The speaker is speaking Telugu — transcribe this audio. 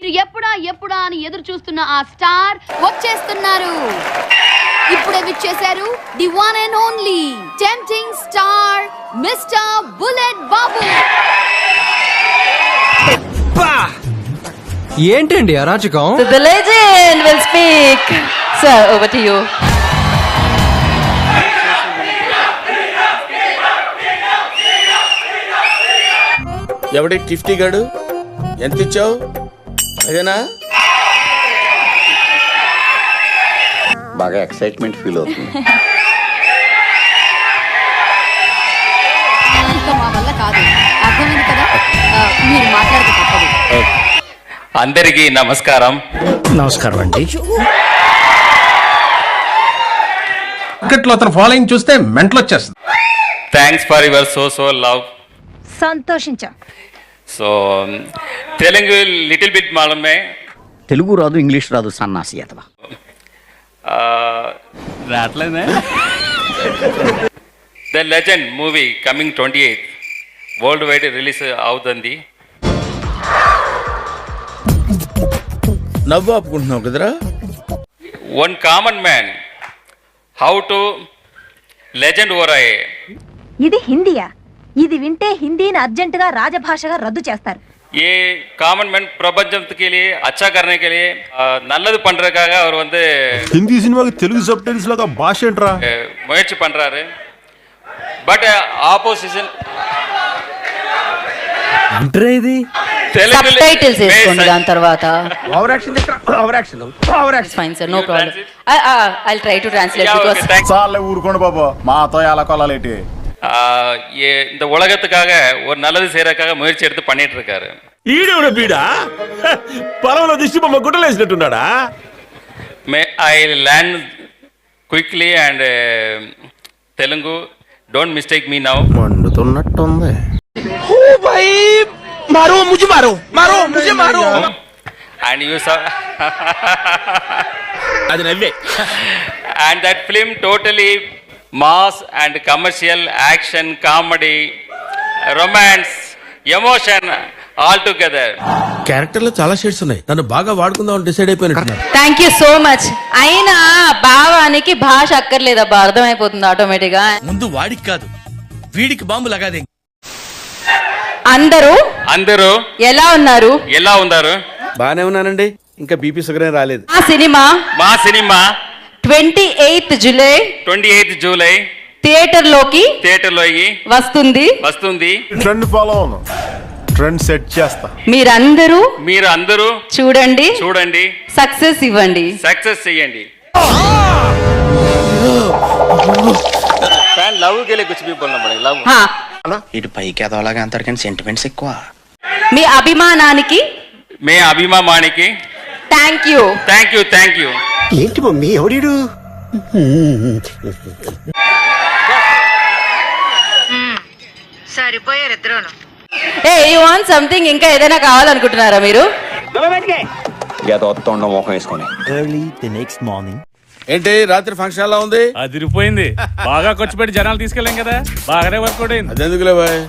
మీరు ఎప్పుడా అని ఎదురు చూస్తున్న ఆ స్టార్ వచ్చేస్తున్నారు. ఇప్పుడే విచ్చేశారు the one and only tempting star mister Bullet Babu. ఏంటండి అరాచకం? The legend will speak. Sir, over to you. ఎవడి టిఫ్టీ గాడు ఎంత ఇచ్చావు? అదేనా? బాగా ఎక్సైట్మెంట్ ఫీల్ అవుతుంది. ఇంకా మా వల్ల కాదు, అర్థమైంది కదా? మీరు మాట్లాడక తప్పదు. అందరికీ నమస్కారం. నమస్కారం అండి. క్రికెట్లో అతను ఫాలోయింగ్ చూస్తే మెంటల్ వచ్చేస్తుంది. Thanks for your so love. సంతోషించా. సో తెలుగు లిటిల్ బిట్ మాలమే. తెలుగు రాదు, ఇంగ్లీష్ రాదు, సన్నాసి అతవా. రాట్లేదే. The legend movie coming 28th world wide release అవుతుంది. నవ్వు ఆపుకుంటున్నావు కదరా? One common man how to legend ఓరాయే. ఇది హిందీయా? ఇది వింటే హిందీని అర్జెంటుగా రాజభాషగా రద్దు చేస్తారు. ये कॉमन मैन प्रपंचम के लिए अच्छा करने के लिए நல்லது பண்றதுக்காக அவர் வந்து హిందీ సినిమాకి తెలుగు సబ్ టైటిల్స్ లాగా భాష ఏంట్రా முயற்சி பண்றாரு. బట్ ఆపోజిషన్ ఏంట్రా ఇది? సబ్ టైటిల్స్ వేసుకోండి దాని తర్వాత. Over action over action over action. Fine sir, no problem. I'll try to translate because చాలే ఊరుకోండి బాబా, మాతో ఎలా కొలాలేటి. இந்த உலகத்துக்காக ஒரு நல்லது செய்யறதுக்காக முயற்சி எடுத்து பண்ணிட்டு இருக்காரு. ఈడేవుడ బీడా పొలంలో దిష్టి బొమ్మ గుట్టలేసినట్టున్నాడా? I learn quickly and Telugu. Don't mistake me now. మండుతున్నట్టుంది. అండ్ యూ అది నవ్వే. And that film totally mass and commercial, action, comedy, romance, emotion all together. Character లో చాలా షేడ్స్ ఉన్నాయి. నన్ను బాగా వాడుకుందాం డిసైడ్ అయిపోయినట్టున్నారు. Thank you so much. అయినా భావానికి భాష అక్కర్లేదబ్బా, అర్థమైపోతుంది ఆటోమేటిక్ గా. ముందు వాడికి కాదు, వీడికి బాంబు లగాదే. అందరూ ఎలా ఉన్నారు? బానే ఉన్నానండి. ఇంకా బీపీ షుగర్ ఏం రాలేదు. మా సినిమా 28th జూలై థియేటర్ లోకి వస్తుంది. ట్రెండ్ ఫాలో అవును, ట్రెండ్ సెట్ చేస్తా. మీరందరూ చూడండి, సక్సెస్ ఇవ్వండి. సక్సెస్ చేయండి. ఫ్యాన్ లవ్ के लिए कुछ भी बोलना पड़ेगा. लव ఇటు పైకి ఎదవలాగా అంటారు కానీ సెంటిమెంట్స్ ఎక్కువ. మీ అభిమానానికి థ్యాంక్ యూ. ఏంటి మమ్మీ ఎవడీడు? సరిపోయారు ఇద్దరును. You want something? ఇంకా ఏదైనా కావాలనుకుంటున్నారా మీరు? మొహం వేసుకొని ఎర్లీ ది నెక్స్ట్ మార్నింగ్. ఏంటి రాత్రి ఫంక్షన్ ఎలా ఉంది? అదిరిపోయింది. బాగా ఖర్చు పెట్టి జనాలు తీసుకెళ్ళాం కదా, బాగానే వర్కౌట్ అయింది. అదెందుకులే బాయ్.